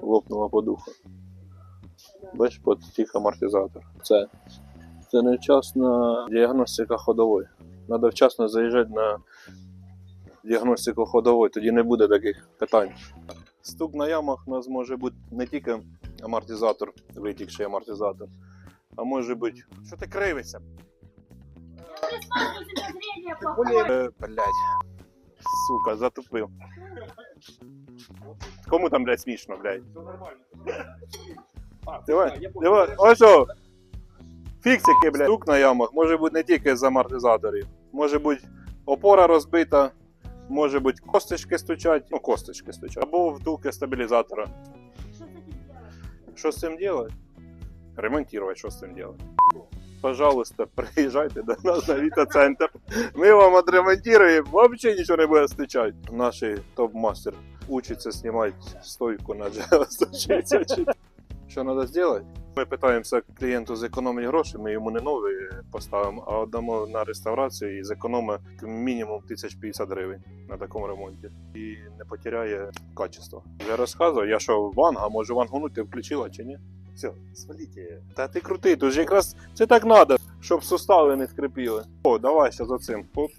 лопнула подуха. Бачиш, потік амортизатор. Це невчасна діагностика ходової. Треба вчасно заїжджати на діагностику ходової, тоді не буде таких питань. Стук на ямах у нас може бути не тільки амортизатор, витікший амортизатор, а може бути... Що ти кривишся? Блядь. Сука, затупив. Кому там, блядь, смішно, блядь? Давай, ось о! Фіксики, блядь. Стук на ямах може бути не тільки з амортизаторів. Може бути опора розбита, може бути косточки стучать, косточки стучать, або втулки стабілізатора. Що з цим робити? Ремонтувати, що з цим робити. Пожалуйста, приїжджайте до нас на Віта-центр. Ми вам відремонтуємо, взагалі нічого не буде стичати. Наш топ-мастер учиться знімати стойку на GL160. Що треба зробити? Ми питаємося клієнту зекономити гроші, ми йому не нові поставимо, а дамо на реставрацію і зекономимо мінімум 1050 гривень на такому ремонті. І не потеряє качество. Я розказував, я що ванга, може вангунуть ти включила чи ні? Все, сваліть. Та ти крутий, тут же якраз це так треба, щоб сустави не скрипіли. О, давай ще за цим. Оп.